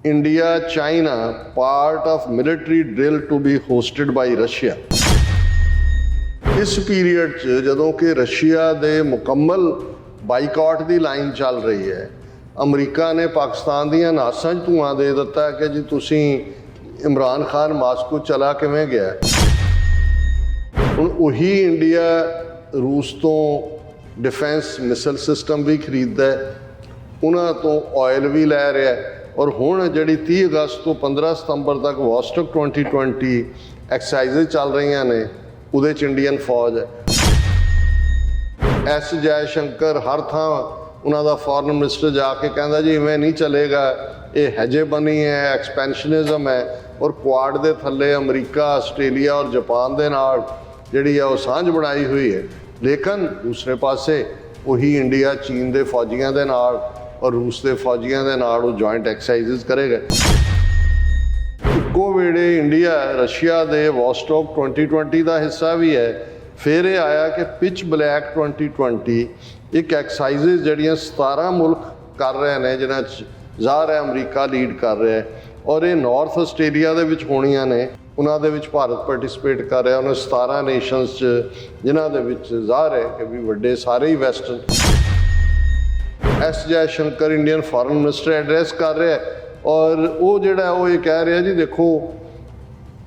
India, China, part of military drill to be hosted by Russia. ਇਸ period 'ਚ ਜਦੋਂ ਕਿ ਰਸ਼ੀਆ ਦੇ ਮੁਕੰਮਲ ਬਾਈਕਾਟ ਦੀ ਲਾਈਨ ਚੱਲ ਰਹੀ ਹੈ, ਅਮਰੀਕਾ ਨੇ ਪਾਕਿਸਤਾਨ ਦੀਆਂ ਨਾਸਾਂ 'ਚ ਧੂੰਆਂ ਦੇ ਦਿੱਤਾ ਕਿ ਜੀ ਤੁਸੀਂ ਇਮਰਾਨ ਖਾਨ ਮਾਸਕੋ ਚਲਾ ਕਿਵੇਂ ਗਿਆ। ਹੁਣ ਉਹੀ ਇੰਡੀਆ ਰੂਸ ਤੋਂ ਡਿਫੈਂਸ ਮਿਸਲ ਸਿਸਟਮ ਵੀ ਖਰੀਦਦਾ ਹੈ, ਉਹਨਾਂ ਤੋਂ ਆਇਲ ਵੀ ਲੈ ਰਿਹਾ, ਔਰ ਹੁਣ ਜਿਹੜੀ 30 ਅਗਸਤ ਤੋਂ 15 ਸਤੰਬਰ ਤੱਕ ਵੋਸਟਕ 2020 ਐਕਸਰਸਾਈਜ਼ ਚੱਲ ਰਹੀਆਂ ਨੇ, ਉਹਦੇ 'ਚ ਇੰਡੀਅਨ ਫੌਜ ਹੈ। ਐਸ ਜੈ ਸ਼ੰਕਰ ਹਰ ਥਾਂ ਉਹਨਾਂ ਦਾ ਫੋਰਨ ਮਿਨਿਸਟਰ ਜਾ ਕੇ ਕਹਿੰਦਾ ਜੀ ਇਵੇਂ ਨਹੀਂ ਚੱਲੇਗਾ, ਇਹ ਹੈਜੇਬਨੀ ਹੈ, ਐਕਸਪੈਂਸ਼ਨਿਜ਼ਮ ਹੈ, ਔਰ ਕੁਆਡ ਦੇ ਥੱਲੇ ਅਮਰੀਕਾ, ਆਸਟ੍ਰੇਲੀਆ ਔਰ ਜਾਪਾਨ ਦੇ ਨਾਲ ਜਿਹੜੀ ਆ ਉਹ ਸਾਂਝ ਬਣਾਈ ਹੋਈ ਹੈ। ਲੇਕਿਨ ਦੂਸਰੇ ਪਾਸੇ ਉਹੀ ਇੰਡੀਆ ਚੀਨ ਦੇ ਫੌਜੀਆਂ ਦੇ ਨਾਲ ਔਰ ਰੂਸ ਦੇ ਫੌਜੀਆਂ ਦੇ ਨਾਲ ਉਹ ਜੁਆਇੰਟ ਐਕਸਰਸਾਈਜ਼ ਕਰੇਗਾ। ਇੱਕੋ ਵੇਲੇ ਇੰਡੀਆ ਰਸ਼ੀਆ ਦੇ ਵੋਸਟੋਕ 2020 ਦਾ ਹਿੱਸਾ ਵੀ ਹੈ। ਫਿਰ ਇਹ ਆਇਆ ਕਿ ਪਿਚ ਬਲੈਕ 2020 ਇੱਕ ਐਕਸਰਸਾਈਜ਼ ਜਿਹੜੀਆਂ 17 ਮੁਲਕ ਕਰ ਰਹੇ ਨੇ, ਜਿਨ੍ਹਾਂ 'ਚ ਜ਼ਾਹਰ ਹੈ ਅਮਰੀਕਾ ਲੀਡ ਕਰ ਰਿਹਾ ਹੈ, ਔਰ ਇਹ ਨਾਰਥ ਆਸਟ੍ਰੇਲੀਆ ਦੇ ਵਿੱਚ ਹੋਣੀਆਂ ਨੇ। ਉਹਨਾਂ ਦੇ ਵਿੱਚ ਭਾਰਤ ਪਾਰਟਿਸਿਪੇਟ ਕਰ ਰਿਹਾ। ਉਹਨਾਂ 17 ਨੇਸ਼ਨਸ 'ਚ ਜਿਨ੍ਹਾਂ ਦੇ ਵਿੱਚ ਜ਼ਾਹਰ ਹੈ ਕਿ ਵੀ ਵੱਡੇ ਸਾਰੇ ਹੀ western. S Jai Shankar Indian foreign minister address ਕਰ ਰਿਹਾ, ਔਰ ਉਹ ਜਿਹੜਾ ਉਹ ਇਹ ਕਹਿ ਰਿਹਾ ਜੀ ਦੇਖੋ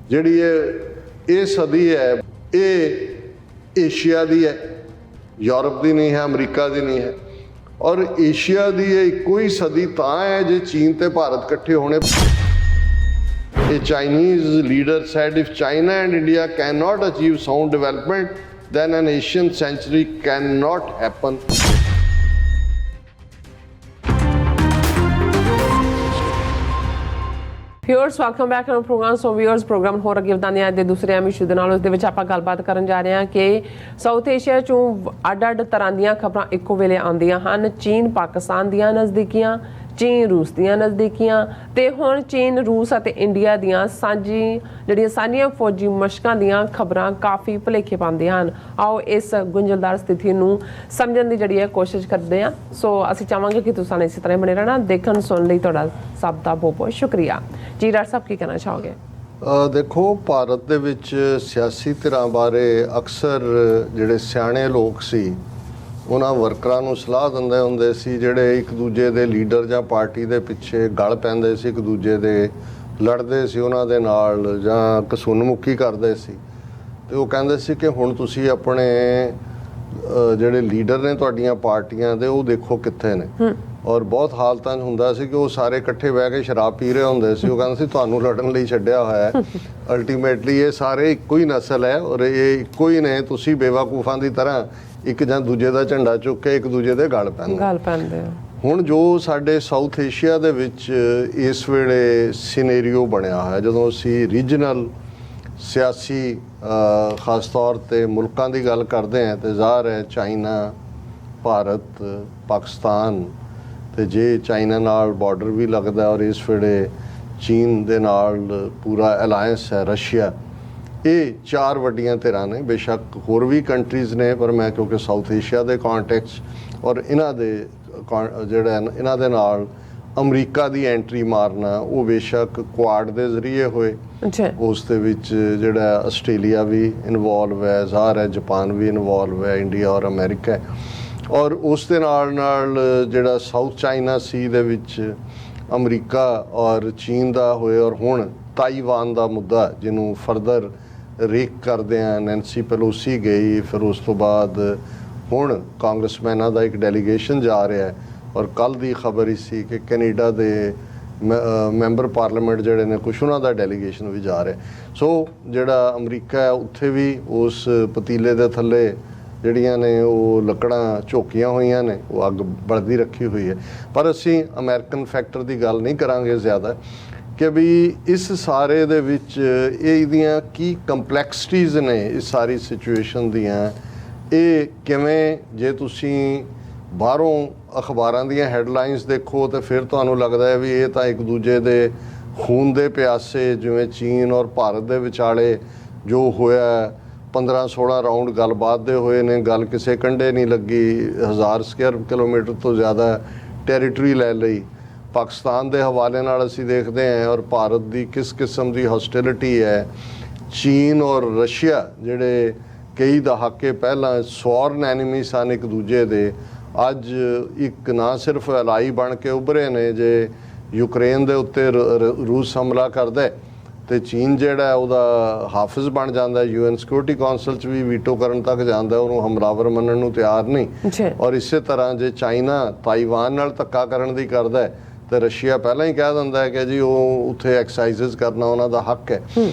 ਜਿਹੜੀ ਇਹ ਸਦੀ ਹੈ ਇਹ ਏਸ਼ੀਆ ਦੀ ਹੈ, ਯੂਰਪ ਦੀ ਨਹੀਂ ਹੈ, ਅਮਰੀਕਾ ਦੀ ਨਹੀਂ ਹੈ, ਔਰ ਏਸ਼ੀਆ ਦੀ ਇਹ ਇੱਕੋ ਹੀ ਸਦੀ ਤਾਂ ਹੈ ਜੇ ਚੀਨ ਤੇ ਭਾਰਤ ਇਕੱਠੇ ਹੋਣੇ। A Chinese leader said if China and India cannot achieve sound development, then an Asian century cannot happen. Viewers welcome back to programme. So viewers programme ਹੋਰ ਅੱਗੇ ਵਧਾਉਂਦੇ ਹਾਂ ਅੱਜ ਦੇ ਦੂਸਰੇ ਇਸ਼ੂ ਦੇ ਨਾਲ। ਉਸ ਦੇ ਵਿੱਚ ਆਪਾਂ ਗੱਲਬਾਤ ਕਰਨ ਜਾ ਰਹੇ ਹਾਂ ਕਿ ਸਾਊਥ ਏਸ਼ੀਆ 'ਚੋਂ ਅੱਡ-ਅੱਡ ਤਰ੍ਹਾਂ ਦੀਆਂ ਖਬਰਾਂ ਇੱਕੋ ਵੇਲੇ ਆਉਂਦੀਆਂ ਹਨ। ਚੀਨ ਪਾਕਿਸਤਾਨ ਦੀਆਂ ਨਜ਼ਦੀਕੀਆਂ, ਚੀਨ ਰੂਸ ਦੀਆਂ ਨਜ਼ਦੀਕੀਆਂ, ਤੇ ਹੁਣ ਚੀਨ ਰੂਸ ਅਤੇ ਇੰਡੀਆ ਦੀਆਂ ਸਾਂਝੀਆਂ ਫੌਜੀ ਮਸ਼ਕਾਂ ਦੀਆਂ ਖਬਰਾਂ ਕਾਫੀ ਭੁਲੇਖੇ ਪਾਉਂਦੀਆਂ ਹਨ। ਆਓ ਇਸ ਗੁੰਝਲਦਾਰ ਸਥਿਤੀ ਨੂੰ ਸਮਝਣ ਦੀ ਜਿਹੜੀ ਹੈ ਕੋਸ਼ਿਸ਼ ਕਰਦੇ ਹਾਂ। ਸੋ ਅਸੀਂ ਚਾਹਾਂਗੇ ਕਿ ਤੁਸੀਂ ਇਸੇ ਤਰ੍ਹਾਂ ਬਣੇ ਰਹਿਣਾ। ਦੇਖਣ ਸੁਣਨ ਲਈ ਤੁਹਾਡਾ ਸਭ ਦਾ ਬਹੁਤ ਬਹੁਤ ਸ਼ੁਕਰੀਆ ਜੀ। ਡਾਕਟਰ ਸਾਹਿਬ ਕੀ ਕਹਿਣਾ ਚਾਹੋਗੇ? ਦੇਖੋ, ਭਾਰਤ ਦੇ ਵਿੱਚ ਸਿਆਸੀ ਧਿਰਾਂ ਬਾਰੇ ਅਕਸਰ ਜਿਹੜੇ ਸਿਆਣੇ ਲੋਕ ਸੀ ਉਹਨਾਂ ਵਰਕਰਾਂ ਨੂੰ ਸਲਾਹ ਦਿੰਦੇ ਹੁੰਦੇ ਸੀ, ਜਿਹੜੇ ਇੱਕ ਦੂਜੇ ਦੇ ਲੀਡਰ ਜਾਂ ਪਾਰਟੀ ਦੇ ਪਿੱਛੇ ਗਲ ਪੈਂਦੇ ਸੀ, ਇੱਕ ਦੂਜੇ ਦੇ ਲੜਦੇ ਸੀ ਉਹਨਾਂ ਦੇ ਨਾਲ ਜਾਂ ਕਸੂਨਮੁਖੀ ਕਰਦੇ ਸੀ। ਅਤੇ ਉਹ ਕਹਿੰਦੇ ਸੀ ਕਿ ਹੁਣ ਤੁਸੀਂ ਆਪਣੇ ਜਿਹੜੇ ਲੀਡਰ ਨੇ ਤੁਹਾਡੀਆਂ ਪਾਰਟੀਆਂ ਦੇ ਉਹ ਦੇਖੋ ਕਿੱਥੇ ਨੇ। ਔਰ ਬਹੁਤ ਹਾਲਤਾਂ 'ਚ ਹੁੰਦਾ ਸੀ ਕਿ ਉਹ ਸਾਰੇ ਇਕੱਠੇ ਬਹਿ ਕੇ ਸ਼ਰਾਬ ਪੀ ਰਹੇ ਹੁੰਦੇ ਸੀ। ਉਹ ਕਹਿੰਦੇ ਸੀ ਤੁਹਾਨੂੰ ਲੜਨ ਲਈ ਛੱਡਿਆ ਹੋਇਆ ਹੈ। ਅਲਟੀਮੇਟਲੀ ਇਹ ਸਾਰੇ ਇੱਕੋ ਹੀ ਨਸਲ ਹੈ ਔਰ ਇਹ ਇੱਕੋ ਹੀ ਨੇ। ਤੁਸੀਂ ਬੇਵਕੂਫਾਂ ਦੀ ਤਰ੍ਹਾਂ ਇੱਕ ਜਾਂ ਦੂਜੇ ਦਾ ਝੰਡਾ ਚੁੱਕ ਕੇ ਇੱਕ ਦੂਜੇ ਦੇ ਗਲ ਪੈਂਦੇ। ਹੁਣ ਜੋ ਸਾਡੇ ਸਾਊਥ ਏਸ਼ੀਆ ਦੇ ਵਿੱਚ ਇਸ ਵੇਲੇ ਸਿਨੇਰੀਓ ਬਣਿਆ ਹੋਇਆ, ਜਦੋਂ ਅਸੀਂ ਰੀਜਨਲ ਸਿਆਸੀ ਖਾਸ ਤੌਰ 'ਤੇ ਮੁਲਕਾਂ ਦੀ ਗੱਲ ਕਰਦੇ ਹਾਂ ਤਾਂ ਜ਼ਾਹਰ ਹੈ ਚਾਈਨਾ, ਭਾਰਤ, ਪਾਕਿਸਤਾਨ, ਅਤੇ ਜੇ ਚਾਈਨਾ ਨਾਲ ਬਾਰਡਰ ਵੀ ਲੱਗਦਾ ਔਰ ਇਸ ਵੇਲੇ ਚੀਨ ਦੇ ਨਾਲ ਪੂਰਾ ਅਲਾਇੰਸ ਹੈ, ਰਸ਼ੀਆ। ਇਹ ਚਾਰ ਵੱਡੀਆਂ ਧਿਰਾਂ ਨੇ। ਬੇਸ਼ੱਕ ਹੋਰ ਵੀ ਕੰਟਰੀਜ਼ ਨੇ, ਪਰ ਮੈਂ ਕਿਉਂਕਿ ਸਾਊਥ ਏਸ਼ੀਆ ਦੇ ਕਾਂਟੈਕਸਟ ਔਰ ਇਹਨਾਂ ਦੇ ਨਾਲ ਅਮਰੀਕਾ ਦੀ ਐਂਟਰੀ ਮਾਰਨਾ, ਉਹ ਬੇਸ਼ੱਕ ਕੁਆਡ ਦੇ ਜ਼ਰੀਏ ਹੋਏ, ਉਸ ਦੇ ਵਿੱਚ ਜਿਹੜਾ ਆਸਟ੍ਰੇਲੀਆ ਵੀ ਇਨਵੋਲਵ ਹੈ, ਜ਼ਾਹਰ ਹੈ ਜਾਪਾਨ ਵੀ ਇਨਵੋਲਵ ਹੈ, ਇੰਡੀਆ ਔਰ ਅਮਰੀਕਾ ਹੈ, ਔਰ ਉਸ ਦੇ ਨਾਲ ਜਿਹੜਾ ਸਾਊਥ ਚਾਈਨਾ ਸੀ ਦੇ ਵਿੱਚ ਅਮਰੀਕਾ ਔਰ ਚੀਨ ਦਾ ਹੋਏ, ਔਰ ਹੁਣ ਤਾਈਵਾਨ ਦਾ ਮੁੱਦਾ ਜਿਹਨੂੰ ਫਰਦਰ ਰੇਕ ਕਰਦੇ ਆ। ਨੈਂਸੀ ਪੈਲੋਸੀ ਗਈ, ਫਿਰ ਉਸ ਤੋਂ ਬਾਅਦ ਹੁਣ ਕਾਂਗਰਸਮੈਨਾਂ ਦਾ ਇੱਕ ਡੈਲੀਗੇਸ਼ਨ ਜਾ ਰਿਹਾ ਹੈ, ਔਰ ਕੱਲ੍ਹ ਦੀ ਖਬਰ ਹੀ ਸੀ ਕਿ ਕੈਨੇਡਾ ਦੇ ਮੈਂਬਰ ਪਾਰਲੀਮੈਂਟ ਜਿਹੜੇ ਨੇ ਕੁਛ ਉਹਨਾਂ ਦਾ ਡੈਲੀਗੇਸ਼ਨ ਵੀ ਜਾ ਰਿਹਾ। ਸੋ ਜਿਹੜਾ ਅਮਰੀਕਾ ਹੈ ਉੱਥੇ ਵੀ ਉਸ ਪਤੀਲੇ ਦੇ ਥੱਲੇ ਜਿਹੜੀਆਂ ਨੇ ਉਹ ਲੱਕੜਾਂ ਝੋਕੀਆਂ ਹੋਈਆਂ ਨੇ, ਉਹ ਅੱਗ ਬਲਦੀ ਰੱਖੀ ਹੋਈ ਹੈ। ਪਰ ਅਸੀਂ ਅਮਰੀਕਨ ਫੈਕਟਰ ਦੀ ਗੱਲ ਨਹੀਂ ਕਰਾਂਗੇ ਜ਼ਿਆਦਾ ਕਿ ਵੀ ਇਸ ਸਾਰੇ ਦੇ ਵਿੱਚ ਇਹਦੀਆਂ ਕੀ ਕੰਪਲੈਕਸਿਟੀਜ਼ ਨੇ ਇਸ ਸਾਰੀ ਸਿਚੁਏਸ਼ਨ ਦੀਆਂ। ਇਹ ਕਿਵੇਂ, ਜੇ ਤੁਸੀਂ ਬਾਹਰੋਂ ਅਖਬਾਰਾਂ ਦੀਆਂ ਹੈਡਲਾਈਨਸ ਦੇਖੋ ਤਾਂ ਫਿਰ ਤੁਹਾਨੂੰ ਲੱਗਦਾ ਹੈ ਵੀ ਇਹ ਤਾਂ ਇੱਕ ਦੂਜੇ ਦੇ ਖੂਨ ਦੇ ਪਿਆਸੇ, ਜਿਵੇਂ ਚੀਨ ਔਰ ਭਾਰਤ ਦੇ ਵਿਚਾਲੇ ਜੋ ਹੋਇਆ 15-16 ਰਾਊਂਡ ਗੱਲਬਾਤ ਦੇ ਹੋਏ ਨੇ, ਗੱਲ ਕਿਸੇ ਕੰਢੇ ਨਹੀਂ ਲੱਗੀ, 1000 ਸਕੁਅਰ ਕਿਲੋਮੀਟਰ ਤੋਂ ਜ਼ਿਆਦਾ ਟੈਰੀਟਰੀ ਲੈ ਲਈ, ਪਾਕਿਸਤਾਨ ਦੇ ਹਵਾਲੇ ਨਾਲ ਅਸੀਂ ਦੇਖਦੇ ਹਾਂ ਔਰ ਭਾਰਤ ਦੀ ਕਿਸ ਕਿਸਮ ਦੀ ਹੌਸਟੈਲਿਟੀ ਹੈ। ਚੀਨ ਔਰ ਰਸ਼ੀਆ ਜਿਹੜੇ ਕਈ ਦਹਾਕੇ ਪਹਿਲਾਂ ਸੌਰਨ ਐਨੀਮੀ ਸਨ ਇੱਕ ਦੂਜੇ ਦੇ, ਅੱਜ ਇੱਕ ਨਾ ਸਿਰਫ ਅਲਾਈ ਬਣ ਕੇ ਉੱਭਰੇ ਨੇ। ਜੇ ਯੂਕਰੇਨ ਦੇ ਉੱਤੇ ਰੂਸ ਹਮਲਾ ਕਰਦਾ ਤੇ ਚੀਨ ਜਿਹੜਾ ਉਹਦਾ ਹਾਫਿਜ਼ ਬਣ ਜਾਂਦਾ, UN ਸਿਕਿਉਰਿਟੀ ਕੌਂਸਲ 'ਚ ਵੀ ਵੀਟੋ ਕਰਨ ਤੱਕ ਜਾਂਦਾ, ਉਹਨੂੰ ਹਮਲਾਵਰ ਮੰਨਣ ਨੂੰ ਤਿਆਰ ਨਹੀਂ। ਔਰ ਇਸੇ ਤਰ੍ਹਾਂ ਜੇ ਚਾਈਨਾ ਤਾਈਵਾਨ ਨਾਲ ਧੱਕਾ ਕਰਨ ਦੀ ਕਰਦਾ ਤੇ ਰਸ਼ੀਆ ਪਹਿਲਾਂ ਹੀ ਕਹਿ ਦਿੰਦਾ ਹੈ ਕਿ ਜੀ ਉਹ ਉੱਥੇ ਐਕਸਾਈਜ਼ਸ ਕਰਨਾ ਉਹਨਾਂ ਦਾ ਹੱਕ ਹੈ।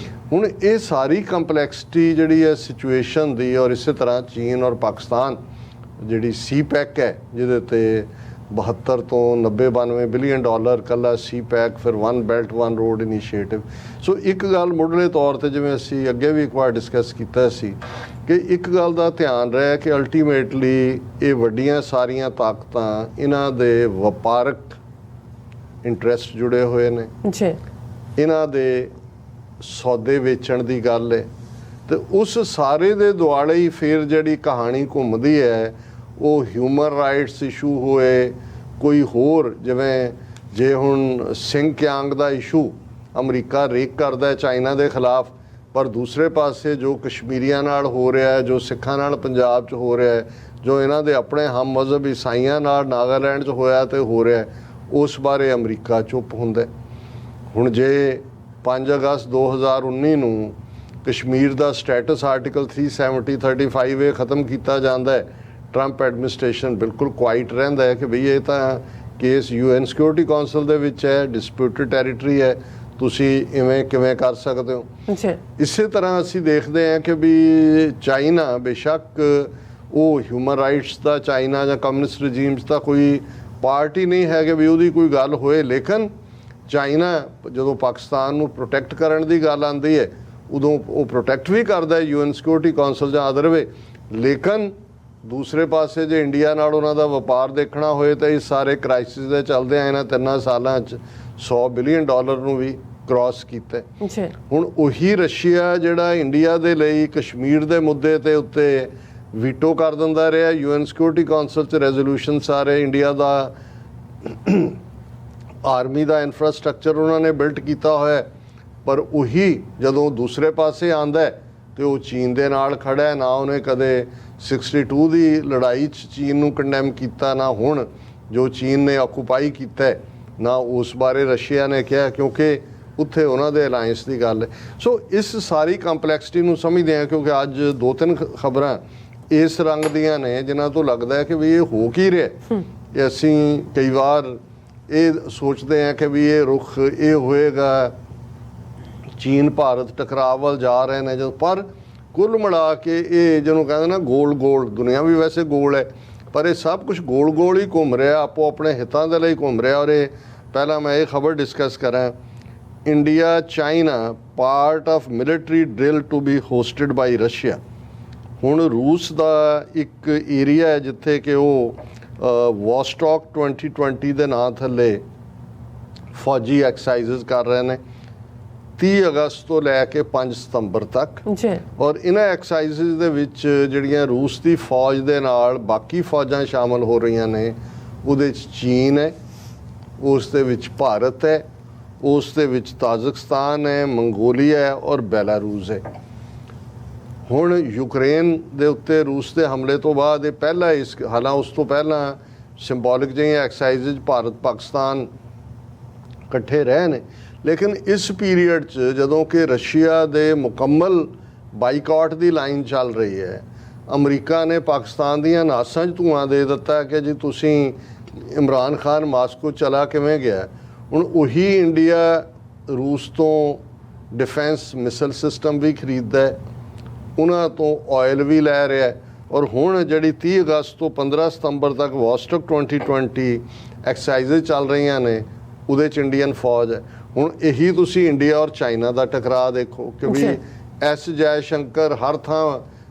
ਹੁਣ ਇਹ ਸਾਰੀ ਕੰਪਲੈਕਸਿਟੀ ਜਿਹੜੀ ਹੈ ਸਿਚੁਏਸ਼ਨ ਦੀ, ਔਰ ਇਸੇ ਤਰ੍ਹਾਂ ਚੀਨ ਔਰ ਪਾਕਿਸਤਾਨ ਜਿਹੜੀ CPEC ਹੈ ਜਿਹਦੇ ਤੇ 72 ਤੋਂ 90-92 ਬਿਲੀਅਨ ਡਾਲਰ ਕੱਲਾ CPEC, ਫਿਰ one belt one road initiative. So ਇੱਕ ਗੱਲ ਮੁੱਢਲੇ ਤੌਰ ਤੇ ਜਿਵੇਂ ਅਸੀਂ ਅੱਗੇ ਵੀ ਇੱਕ ਵਾਰ ਡਿਸਕਸ ਕੀਤਾ ਸੀ ਕਿ ਇੱਕ ਗੱਲ ਦਾ ਧਿਆਨ ਰਿਹਾ ਕਿ ਅਲਟੀਮੇਟਲੀ ਇਹ ਵੱਡੀਆਂ ਸਾਰੀਆਂ ਤਾਕਤਾਂ ਇਹਨਾਂ ਦੇ ਵਪਾਰਕ ਇੰਟਰਸਟ ਜੁੜੇ ਹੋਏ ਨੇ ਜੀ, ਇਹਨਾਂ ਦੇ ਸੌਦੇ ਵੇਚਣ ਦੀ ਗੱਲ ਹੈ ਤੇ ਉਸ ਸਾਰੇ ਦੇ ਦੁਆਲੇ ਹੀ ਫਿਰ ਜਿਹੜੀ ਕਹਾਣੀ ਘੁੰਮਦੀ ਹੈ ਉਹ ਹਿਊਮਨ ਰਾਈਟਸ ਇਸ਼ੂ ਹੋਏ, ਕੋਈ ਹੋਰ ਜਿਵੇਂ ਜੇ ਹੁਣ ਸਿੰਗਕਿਆਂਗ ਦਾ ਇਸ਼ੂ ਅਮਰੀਕਾ ਰੇਕ ਕਰਦਾ ਚਾਈਨਾ ਦੇ ਖਿਲਾਫ, ਪਰ ਦੂਸਰੇ ਪਾਸੇ ਜੋ ਕਸ਼ਮੀਰੀਆਂ ਨਾਲ ਹੋ ਰਿਹਾ ਹੈ, ਜੋ ਸਿੱਖਾਂ ਨਾਲ ਪੰਜਾਬ 'ਚ ਹੋ ਰਿਹਾ ਹੈ, ਜੋ ਇਹਨਾਂ ਦੇ ਆਪਣੇ ਹਮ ਮਜ਼ਹਬ ਈਸਾਈਆਂ ਨਾਲ ਨਾਗਾਲੈਂਡ 'ਚ ਹੋਇਆ ਤੇ ਹੋ ਰਿਹਾ, ਉਸ ਬਾਰੇ ਅਮਰੀਕਾ ਚੁੱਪ ਹੁੰਦਾ। ਹੁਣ ਜੇ 5 ਅਗਸਤ 2019 ਨੂੰ ਕਸ਼ਮੀਰ ਦਾ ਸਟੇਟਸ ਆਰਟੀਕਲ 370-35A ਖਤਮ ਕੀਤਾ ਜਾਂਦਾ ਹੈ, ਟਰੰਪ ਐਡਮਿਨਿਸਟ੍ਰੇਸ਼ਨ ਬਿਲਕੁਲ ਕੁਆਇਟ ਰਹਿੰਦਾ ਹੈ ਕਿ ਬਈ ਇਹ ਤਾਂ ਕੇਸ UN ਸਿਕਿਉਰਿਟੀ ਕੌਂਸਲ ਦੇ ਵਿੱਚ ਹੈ, ਡਿਸਪਿਊਟਡ ਟੈਰੀਟਰੀ ਹੈ, ਤੁਸੀਂ ਇਵੇਂ ਕਿਵੇਂ ਕਰ ਸਕਦੇ ਹੋ। ਇਸੇ ਤਰ੍ਹਾਂ ਅਸੀਂ ਦੇਖਦੇ ਹਾਂ ਕਿ ਵੀ ਚਾਈਨਾ ਬੇਸ਼ੱਕ ਉਹ ਹਿਊਮਨ ਰਾਈਟਸ ਦਾ ਚਾਈਨਾ ਜਾਂ ਕਮਿਊਨਿਸਟ ਰਜੀਮਸ ਦਾ ਕੋਈ ਪਾਰਟੀ ਨਹੀਂ ਹੈ ਕਿ ਵੀ ਉਹਦੀ ਕੋਈ ਗੱਲ ਹੋਏ, ਲੇਕਿਨ ਚਾਈਨਾ ਜਦੋਂ ਪਾਕਿਸਤਾਨ ਨੂੰ ਪ੍ਰੋਟੈਕਟ ਕਰਨ ਦੀ ਗੱਲ ਆਉਂਦੀ ਹੈ ਉਦੋਂ ਉਹ ਪ੍ਰੋਟੈਕਟ ਵੀ ਕਰਦਾ UN ਸਿਕਿਉਰਿਟੀ ਕੌਂਸਲ ਜਾਂ ਅਦਰਵੇ। ਲੇਕਿਨ ਦੂਸਰੇ ਪਾਸੇ ਜੇ ਇੰਡੀਆ ਨਾਲ ਉਹਨਾਂ ਦਾ ਵਪਾਰ ਦੇਖਣਾ ਹੋਏ ਤਾਂ ਇਸ ਸਾਰੇ ਕ੍ਰਾਈਸਿਸ ਦੇ ਚੱਲਦੇ ਆ ਇਹਨਾਂ 3 ਸਾਲਾਂ 'ਚ $100 ਬਿਲੀਅਨ ਨੂੰ ਵੀ ਕ੍ਰਾਸ ਕੀਤਾ। ਹੁਣ ਉਹੀ ਰਸ਼ੀਆ ਜਿਹੜਾ ਇੰਡੀਆ ਦੇ ਲਈ ਕਸ਼ਮੀਰ ਦੇ ਮੁੱਦੇ ਤੇ ਉੱਤੇ ਵੀਟੋ ਕਰ ਦਿੰਦਾ ਰਿਹਾ, UN ਸਿਕਿਉਰਿਟੀ ਕੌਂਸਲ 'ਚ ਰੈਜ਼ੋਲੂਸ਼ਨ ਸਾਰੇ ਇੰਡੀਆ ਦਾ ਆਰਮੀ ਦਾ ਇਨਫਰਾਸਟ੍ਰਕਚਰ ਉਹਨਾਂ ਨੇ ਬਿਲਟ ਕੀਤਾ ਹੋਇਆ, ਪਰ ਉਹੀ ਜਦੋਂ ਦੂਸਰੇ ਪਾਸੇ ਆਂਦਾ ਤੇ ਉਹ ਚੀਨ ਦੇ ਨਾਲ ਖੜਾ। ਨਾ ਉਹਨੇ ਕਦੇ 62 ਦੀ ਲੜਾਈ 'ਚ ਚੀਨ ਨੂੰ ਕੰਡੈਮ ਕੀਤਾ, ਨਾ ਹੁਣ ਜੋ ਚੀਨ ਨੇ ਆਕੂਪਾਈ ਕੀਤਾ, ਨਾ ਉਸ ਬਾਰੇ ਰਸ਼ੀਆ ਨੇ ਕਿਹਾ, ਕਿਉਂਕਿ ਉੱਥੇ ਉਹਨਾਂ ਦੇ ਅਲਾਇੰਸ ਦੀ ਗੱਲ ਹੈ। ਸੋ ਇਸ ਸਾਰੀ ਕੰਪਲੈਕਸਿਟੀ ਨੂੰ ਸਮਝਦੇ ਹਾਂ ਕਿਉਂਕਿ ਅੱਜ 2-3 ਖਬਰਾਂ ਇਸ ਰੰਗ ਦੀਆਂ ਨੇ ਜਿਨ੍ਹਾਂ ਤੋਂ ਲੱਗਦਾ ਹੈ ਕਿ ਵੀ ਇਹ ਹੋ ਕੀ ਰਿਹਾ। ਕਿ ਅਸੀਂ ਕਈ ਵਾਰ ਇਹ ਸੋਚਦੇ ਹਾਂ ਕਿ ਵੀ ਇਹ ਰੁਖ ਇਹ ਹੋਏਗਾ, ਚੀਨ ਭਾਰਤ ਟਕਰਾਅ ਵੱਲ ਜਾ ਰਹੇ ਨੇ, ਜਦੋਂ ਪਰ ਕੁੱਲ ਮਿਲਾ ਕੇ ਇਹ ਜਿਹਨੂੰ ਕਹਿੰਦੇ ਨਾ ਗੋਲ ਦੁਨੀਆ ਵੀ ਵੈਸੇ ਗੋਲ ਹੈ, ਪਰ ਇਹ ਸਭ ਕੁਝ ਗੋਲ ਹੀ ਘੁੰਮ ਰਿਹਾ, ਆਪੋ ਆਪਣੇ ਹਿੱਤਾਂ ਦੇ ਲਈ ਘੁੰਮ ਰਿਹਾ। ਔਰ ਇਹ ਪਹਿਲਾਂ ਮੈਂ ਇਹ ਖਬਰ ਡਿਸਕਸ ਕਰਾਂ, India China part of military drill to be hosted by Russia. ਹੁਣ ਰੂਸ ਦਾ ਇੱਕ ਏਰੀਆ ਹੈ ਜਿੱਥੇ ਕਿ ਉਹ ਵੋਸਟੌਕ 2020 ਦੇ ਨਾਂ ਥੱਲੇ ਫੌਜੀ ਐਕਸਰਸਾਈਜ਼ਸ ਕਰ ਰਹੇ ਨੇ 30 ਅਗਸਤ ਤੋਂ ਲੈ ਕੇ 5 ਸਤੰਬਰ ਤੱਕ। ਔਰ ਇਹਨਾਂ ਐਕਸਰਸਾਈਜ਼ਸ ਦੇ ਵਿੱਚ ਜਿਹੜੀਆਂ ਰੂਸ ਦੀ ਫੌਜ ਦੇ ਨਾਲ ਬਾਕੀ ਫੌਜਾਂ ਸ਼ਾਮਲ ਹੋ ਰਹੀਆਂ ਨੇ, ਉਹਦੇ 'ਚ ਚੀਨ ਹੈ, ਉਸ ਦੇ ਵਿੱਚ ਭਾਰਤ ਹੈ, ਉਸ ਦੇ ਵਿੱਚ ਤਾਜ਼ਿਕਸਤਾਨ ਹੈ, ਮੰਗੋਲੀਆ ਹੈ ਔਰ ਬੈਲਾਰੂਸ ਹੈ। ਹੁਣ ਯੂਕਰੇਨ ਦੇ ਉੱਤੇ ਰੂਸ ਦੇ ਹਮਲੇ ਤੋਂ ਬਾਅਦ ਇਹ ਪਹਿਲਾ ਹਾਲਾਂ ਉਸ ਤੋਂ ਪਹਿਲਾਂ ਸਿੰਬੋਲਿਕ ਜਿਹੀਆਂ ਐਕਸਰਸਾਈਜ਼ਸ ਭਾਰਤ ਪਾਕਿਸਤਾਨ ਇਕੱਠੇ ਰਹੇ ਨੇ, ਲੇਕਿਨ ਇਸ ਪੀਰੀਅਡ 'ਚ ਜਦੋਂ ਕਿ ਰਸ਼ੀਆ ਦੇ ਮੁਕੰਮਲ ਬਾਈਕਾਟ ਦੀ ਲਾਈਨ ਚੱਲ ਰਹੀ ਹੈ, ਅਮਰੀਕਾ ਨੇ ਪਾਕਿਸਤਾਨ ਦੀਆਂ ਨਾਸਾਂ 'ਚ ਧੂੰਆਂ ਦੇ ਦਿੱਤਾ ਕਿ ਜੀ ਤੁਸੀਂ ਇਮਰਾਨ ਖਾਨ ਮਾਸਕੋ ਚਲਾ ਕਿਵੇਂ ਗਿਆ। ਹੁਣ ਉਹੀ ਇੰਡੀਆ ਰੂਸ ਤੋਂ ਡਿਫੈਂਸ ਮਿਸਲ ਸਿਸਟਮ ਵੀ ਖਰੀਦਦਾ ਹੈ, ਉਹਨਾਂ ਤੋਂ ਆਇਲ ਵੀ ਲੈ ਰਿਹਾ, ਔਰ ਹੁਣ ਜਿਹੜੀ 30 ਅਗਸਤ ਤੋਂ 15 ਸਤੰਬਰ ਤੱਕ ਵੋਸਟੌਕ 2020 ਐਕਸਰਸਾਈਜ਼ਸ ਚੱਲ ਰਹੀਆਂ ਨੇ, ਉਹਦੇ 'ਚ ਇੰਡੀਅਨ ਫੌਜ ਹੈ। ਹੁਣ ਇਹੀ ਤੁਸੀਂ ਇੰਡੀਆ ਔਰ ਚਾਈਨਾ ਦਾ ਟਕਰਾਅ ਦੇਖੋ ਕਿ ਵੀ ਐਸ ਜੈ ਸ਼ੰਕਰ ਹਰ ਥਾਂ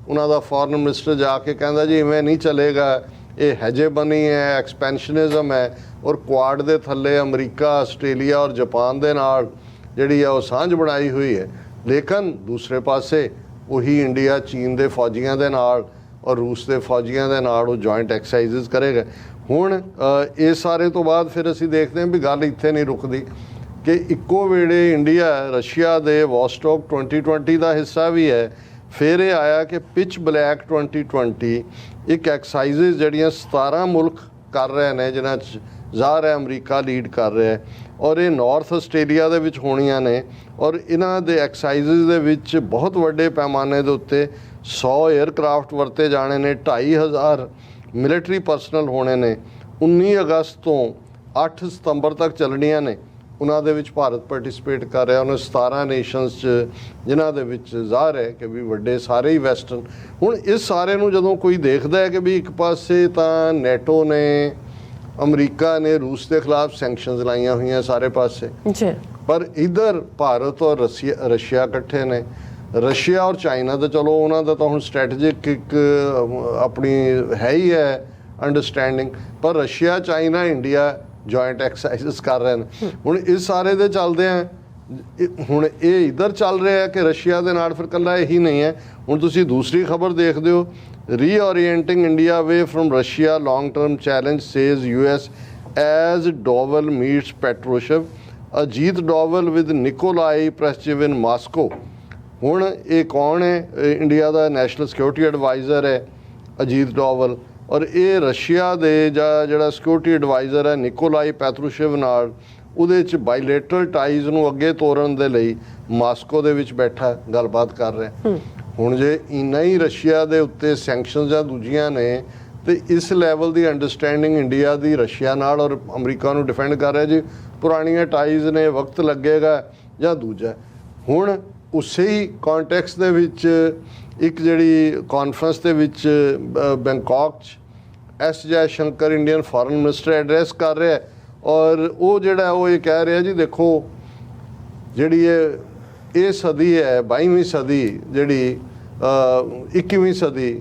ਉਹਨਾਂ ਦਾ ਫੋਰਨ ਮਿਨਿਸਟਰ ਜਾ ਕੇ ਕਹਿੰਦਾ ਜੀ ਇਵੇਂ ਨਹੀਂ ਚੱਲੇਗਾ, ਇਹ ਹੈਜੇਬਨੀ ਹੈ, ਐਕਸਪੈਂਸ਼ਨਿਜ਼ਮ ਹੈ, ਔਰ ਕੁਆਡ ਦੇ ਥੱਲੇ ਅਮਰੀਕਾ, ਆਸਟ੍ਰੇਲੀਆ ਔਰ ਜਾਪਾਨ ਦੇ ਨਾਲ ਜਿਹੜੀ ਆ ਉਹ ਸਾਂਝ ਬਣਾਈ ਹੋਈ ਹੈ। ਲੇਕਿਨ ਦੂਸਰੇ ਪਾਸੇ ਉਹੀ ਇੰਡੀਆ ਚੀਨ ਦੇ ਫੌਜੀਆਂ ਦੇ ਨਾਲ ਔਰ ਰੂਸ ਦੇ ਫੌਜੀਆਂ ਦੇ ਨਾਲ ਉਹ ਜੁਆਇੰਟ ਐਕਸਰਸਾਈਜ਼ਸ ਕਰੇਗਾ। ਹੁਣ ਇਸ ਸਾਰੇ ਤੋਂ ਬਾਅਦ ਫਿਰ ਅਸੀਂ ਦੇਖਦੇ ਹਾਂ ਵੀ ਗੱਲ ਇੱਥੇ ਨਹੀਂ ਰੁਕਦੀ ਕਿ ਇੱਕੋ ਵੇਲੇ ਇੰਡੀਆ ਰਸ਼ੀਆ ਦੇ ਵੋਸਟੋਕ 2020 ਦਾ ਹਿੱਸਾ ਵੀ ਹੈ। ਫਿਰ ਇਹ ਆਇਆ ਕਿ ਪਿਚ ਬਲੈਕ 2020 ਇੱਕ ਐਕਸਾਈਜ਼ਿਸ ਜਿਹੜੀਆਂ 17 ਮੁਲਕ ਕਰ ਰਹੇ ਨੇ, ਜਿਨ੍ਹਾਂ 'ਚ ਜ਼ਾਹਰ ਹੈ ਅਮਰੀਕਾ ਲੀਡ ਕਰ ਰਿਹਾ ਹੈ, ਔਰ ਇਹ ਨਾਰਥ ਆਸਟ੍ਰੇਲੀਆ ਦੇ ਵਿੱਚ ਹੋਣੀਆਂ ਨੇ। ਔਰ ਇਹਨਾਂ ਦੇ ਐਕਸਾਈਜ਼ਿਸ ਦੇ ਵਿੱਚ ਬਹੁਤ ਵੱਡੇ ਪੈਮਾਨੇ ਦੇ ਉੱਤੇ 100 에ਅਰਕ੍ਰਾਫਟ ਵਰਤੇ ਜਾਣੇ ਨੇ, 2500 ਮਿਲਟਰੀ ਪਰਸਨਲ ਹੋਣੇ ਨੇ। 19 ਅਗਸਤ ਤੋਂ 8 ਸਤੰਬਰ ਤੱਕ ਚੱਲਣੀਆਂ ਨੇ। ਉਹਨਾਂ ਦੇ ਵਿੱਚ ਭਾਰਤ ਪਾਰਟਿਸਿਪੇਟ ਕਰ ਰਿਹਾ। ਉਹਨਾਂ 17 ਨੇਸ਼ਨਸ 'ਚ, ਜਿਨ੍ਹਾਂ ਦੇ ਵਿੱਚ ਜ਼ਾਹਰ ਹੈ ਕਿ ਵੀ ਵੱਡੇ ਸਾਰੇ ਹੀ ਵੈਸਟਰਨ। ਹੁਣ ਇਸ ਸਾਰੇ ਨੂੰ ਜਦੋਂ ਕੋਈ ਦੇਖਦਾ ਹੈ ਕਿ ਵੀ ਇੱਕ ਪਾਸੇ ਤਾਂ ਨੈਟੋ ਨੇ, ਅਮਰੀਕਾ ਨੇ ਰੂਸ ਦੇ ਖਿਲਾਫ ਸੈਂਕਸ਼ਨਸ ਲਾਈਆਂ ਹੋਈਆਂ ਸਾਰੇ ਪਾਸੇ, ਪਰ ਇੱਧਰ ਭਾਰਤ ਔਰ ਰਸ਼ੀਆ ਇਕੱਠੇ ਨੇ। ਰਸ਼ੀਆ ਔਰ ਚਾਈਨਾ ਤਾਂ ਚਲੋ ਉਹਨਾਂ ਦਾ ਤਾਂ ਹੁਣ ਸਟ੍ਰੈਟੇਜਿਕ ਇੱਕ ਆਪਣੀ ਹੈ ਹੀ ਹੈ ਅੰਡਰਸਟੈਂਡਿੰਗ, ਪਰ Russia, China, India joint exercises ਕਰ ਰਹੇ ਨੇ। ਹੁਣ ਇਸ ਸਾਰੇ ਦੇ ਚੱਲਦੇ ਆ, ਹੁਣ ਇਹ ਇੱਧਰ ਚੱਲ ਰਿਹਾ ਹੈ ਕਿ ਰਸ਼ੀਆ ਦੇ ਨਾਲ ਫਿਰ ਇਕੱਲਾ ਇਹੀ ਨਹੀਂ ਹੈ। ਹੁਣ ਤੁਸੀਂ ਦੂਸਰੀ ਖਬਰ ਦੇਖਦੇ ਹੋ, reorienting India away from Russia long term challenge says US as Doval meets Patrushev, Ajit Doval with Nikolai Patrushev in Moscow. ਹੁਣ ਇਹ ਕੌਣ ਹੈ? ਇੰਡੀਆ ਦਾ ਨੈਸ਼ਨਲ ਸਿਕਿਉਰਿਟੀ ਐਡਵਾਈਜ਼ਰ ਹੈ ਅਜੀਤ ਡੋਵਲ, ਔਰ ਇਹ ਰਸ਼ੀਆ ਦੇ ਜਿਹੜਾ ਸਿਕਿਉਰਿਟੀ ਐਡਵਾਈਜ਼ਰ ਹੈ ਨਿਕੋਲਾਈ ਪੈਟਰੂਸ਼ੇਵ ਨਾਲ ਉਹਦੇ 'ਚ ਬਾਇਲੇਟਰਲ ਟਾਈਜ਼ ਨੂੰ ਅੱਗੇ ਤੋਰਨ ਦੇ ਲਈ ਮਾਸਕੋ ਦੇ ਵਿੱਚ ਬੈਠਾ ਗੱਲਬਾਤ ਕਰ ਰਿਹਾ। ਹੁਣ ਜੇ ਇੰਨਾ ਹੀ ਰਸ਼ੀਆ ਦੇ ਉੱਤੇ ਸੈਂਕਸ਼ਨਸ ਜਾਂ ਦੂਜੀਆਂ ਨੇ, ਤੇ ਇਸ ਲੈਵਲ ਦੀ ਅੰਡਰਸਟੈਂਡਿੰਗ ਇੰਡੀਆ ਦੀ ਰਸ਼ੀਆ ਨਾਲ ਔਰ ਅਮਰੀਕਾ ਨੂੰ ਡਿਫੈਂਡ ਕਰ ਰਿਹਾ ਜੀ, ਪੁਰਾਣੀਆਂ ਟਾਈਜ਼ ਨੇ, ਵਕਤ ਲੱਗੇਗਾ ਜਾਂ ਦੂਜਾ। ਹੁਣ ਉਸੇ ਹੀ ਕੰਟੈਕਸਟ ਦੇ ਵਿੱਚ ਇੱਕ ਜਿਹੜੀ ਕਾਨਫਰੰਸ ਦੇ ਵਿੱਚ ਬੈਂਕਾਕ 'ਚ S Jai Shankar Indian foreign minister address ਕਰ ਰਿਹਾ, ਔਰ ਉਹ ਜਿਹੜਾ ਉਹ ਇਹ ਕਹਿ ਰਿਹਾ ਜੀ ਦੇਖੋ ਜਿਹੜੀ ਇਹ ਸਦੀ ਹੈ 22ਵੀਂ ਸਦੀ, ਜਿਹੜੀ 21ਵੀਂ ਸਦੀ,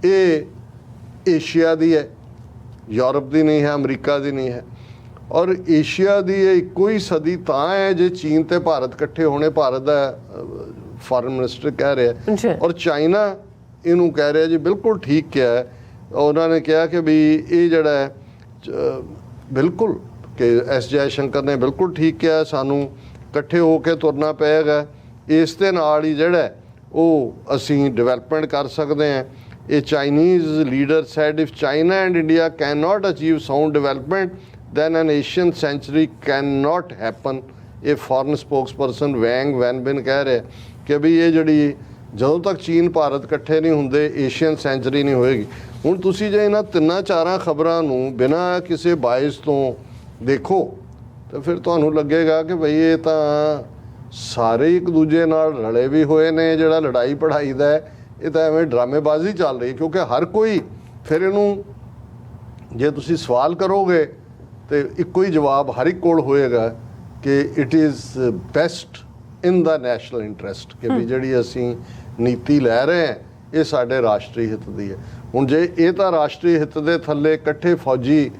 ਇਹ ਏਸ਼ੀਆ ਦੀ ਹੈ, ਯੂਰਪ ਦੀ ਨਹੀਂ ਹੈ, ਅਮਰੀਕਾ ਦੀ ਨਹੀਂ ਹੈ। ਔਰ ਏਸ਼ੀਆ ਦੀ ਇਹ ਇੱਕੋ ਹੀ ਸਦੀ ਤਾਂ ਹੈ ਜੇ ਚੀਨ ਤੇ ਭਾਰਤ ਇਕੱਠੇ ਹੋਣੇ, ਭਾਰਤ ਦਾ ਫੋਰਨ ਮਿਨਿਸਟਰ ਕਹਿ ਰਿਹਾ। ਔਰ ਚਾਈਨਾ ਇਹਨੂੰ ਕਹਿ ਰਿਹਾ ਜੀ ਬਿਲਕੁਲ ਠੀਕ ਕਿਹਾ ਹੈ। ਉਹਨਾਂ ਨੇ ਕਿਹਾ ਕਿ ਵੀ ਇਹ ਜਿਹੜਾ ਹੈ ਬਿਲਕੁਲ ਕਿ S ਜੈ ਸ਼ੰਕਰ ਨੇ ਬਿਲਕੁਲ ਠੀਕ ਕਿਹਾ, ਸਾਨੂੰ ਇਕੱਠੇ ਹੋ ਕੇ ਤੁਰਨਾ ਪਏਗਾ। ਇਸ ਦੇ ਨਾਲ ਹੀ ਜਿਹੜਾ ਉਹ ਅਸੀਂ ਡਿਵੈਲਪਮੈਂਟ ਕਰ ਸਕਦੇ ਹਾਂ। ਇਹ Chinese leader said if China and India can not achieve sound development then an Asian century cannot happen। ਇਹ ਫੋਰਨ ਸਪੋਕਸਪਰਸਨ ਵੈਂਗ ਵੈਨਬਿਨ ਕਹਿ ਰਿਹਾ ਕਿ ਵੀ ਇਹ ਜਿਹੜੀ ਜਦੋਂ ਤੱਕ ਚੀਨ ਭਾਰਤ ਇਕੱਠੇ ਨਹੀਂ ਹੁੰਦੇ ਏਸ਼ੀਅਨ ਸੈਂਚੁਰੀ ਨਹੀਂ ਹੋਏਗੀ। ਹੁਣ ਤੁਸੀਂ ਜੇ ਇਹਨਾਂ ਤਿੰਨਾਂ ਚਾਰਾਂ ਖਬਰਾਂ ਨੂੰ ਬਿਨਾਂ ਕਿਸੇ ਬਾਇਸ ਤੋਂ ਦੇਖੋ ਤਾਂ ਫਿਰ ਤੁਹਾਨੂੰ ਲੱਗੇਗਾ ਕਿ ਭਈ ਇਹ ਤਾਂ ਸਾਰੇ ਇੱਕ ਦੂਜੇ ਨਾਲ ਰਲੇ ਵੀ ਹੋਏ ਨੇ। ਜਿਹੜਾ ਲੜਾਈ ਪੜ੍ਹਾਈ ਦਾ ਇਹ ਤਾਂ ਐਵੇਂ ਡਰਾਮੇਬਾਜ਼ੀ ਚੱਲ ਰਹੀ, ਕਿਉਂਕਿ ਹਰ ਕੋਈ ਫਿਰ ਇਹਨੂੰ ਜੇ ਤੁਸੀਂ ਸਵਾਲ ਕਰੋਗੇ ਤੇ ਇੱਕੋ ਹੀ ਜਵਾਬ ਹਰ ਇੱਕ ਕੋਲ ਹੋਏਗਾ ਕਿ it is best in the national interest, ਕਿ ਵੀ ਜਿਹੜੀ ਅਸੀਂ ਨੀਤੀ ਲੈ ਰਹੇ ਹਾਂ ਇਹ ਸਾਡੇ ਰਾਸ਼ਟਰੀ ਹਿੱਤ ਦੀ ਹੈ। ਹੁਣ ਜੇ ਇਹ ਤਾਂ ਰਾਸ਼ਟਰੀ ਹਿੱਤ ਦੇ ਥੱਲੇ ਇਕੱਠੇ ਫੌਜੀ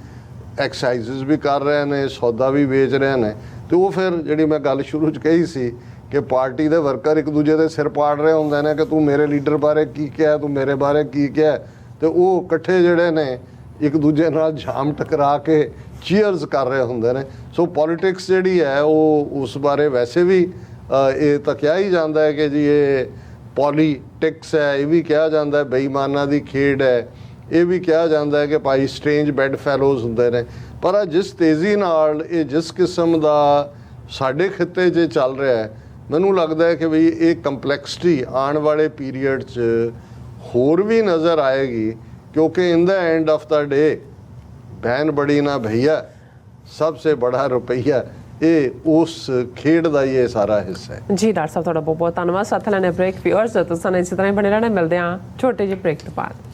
ਐਕਸਾਈਜ਼ਸ ਵੀ ਕਰ ਰਹੇ ਨੇ, ਸੌਦਾ ਵੀ ਵੇਚ ਰਹੇ ਨੇ, ਤੇ ਉਹ ਫਿਰ ਜਿਹੜੀ ਮੈਂ ਗੱਲ ਸ਼ੁਰੂ 'ਚ ਕਹੀ ਸੀ ਕਿ ਪਾਰਟੀ ਦੇ ਵਰਕਰ ਇੱਕ ਦੂਜੇ ਦੇ ਸਿਰ ਪਾੜ ਰਹੇ ਹੁੰਦੇ ਨੇ ਕਿ ਤੂੰ ਮੇਰੇ ਲੀਡਰ ਬਾਰੇ ਕੀ ਕਿਹਾ, ਤੂੰ ਮੇਰੇ ਬਾਰੇ ਕੀ ਕਿਹਾ, ਤੇ ਉਹ ਇਕੱਠੇ ਜਿਹੜੇ ਨੇ ਇੱਕ ਦੂਜੇ ਨਾਲ ਜਾਮ ਟਕਰਾ ਕੇ ਚੀਅਰਸ ਕਰ ਰਹੇ ਹੁੰਦੇ ਨੇ। ਸੋ ਪੋਲੀਟਿਕਸ ਜਿਹੜੀ ਹੈ ਉਹ ਉਸ ਬਾਰੇ ਵੈਸੇ ਵੀ ਇਹ ਤਾਂ ਕਿਹਾ ਹੀ ਜਾਂਦਾ ਹੈ ਕਿ ਜੀ ਇਹ ਪੋਲੀਟਿਕਸ ਹੈ, ਇਹ ਵੀ ਕਿਹਾ ਜਾਂਦਾ ਹੈ ਬੇਈਮਾਨਾਂ ਦੀ ਖੇਡ ਹੈ, ਇਹ ਵੀ ਕਿਹਾ ਜਾਂਦਾ ਹੈ ਕਿ ਭਾਈ ਸਟ੍ਰੇਂਜ ਬੈਡ ਫੈਲੋਜ਼ ਹੁੰਦੇ ਨੇ। ਪਰ ਜਿਸ ਤੇਜ਼ੀ ਨਾਲ ਇਹ ਜਿਸ ਕਿਸਮ ਦਾ ਸਾਡੇ ਖਿੱਤੇ 'ਚ ਚੱਲ ਰਿਹਾ ਹੈ, ਮੈਨੂੰ ਲੱਗਦਾ ਹੈ ਕਿ ਵੀ ਇਹ ਕੰਪਲੈਕਸਿਟੀ ਆਉਣ ਵਾਲੇ ਪੀਰੀਅਡ 'ਚ ਹੋਰ ਵੀ ਨਜ਼ਰ ਆਏਗੀ, क्योंकि in the end of the day बहन बड़ी ना भैया सबसे बड़ा रुपया, ये उस खेड का ये सारा हिस्सा है। जी डॉक्टर साहब, थोड़ा बहुत बहुत धन्यवाद। साथ लेने ब्रेक व्यूअर्स तो इसी तरह बने रहना, मिलते हैं छोटे ਜਿਹੇ ब्रेक तो बाद।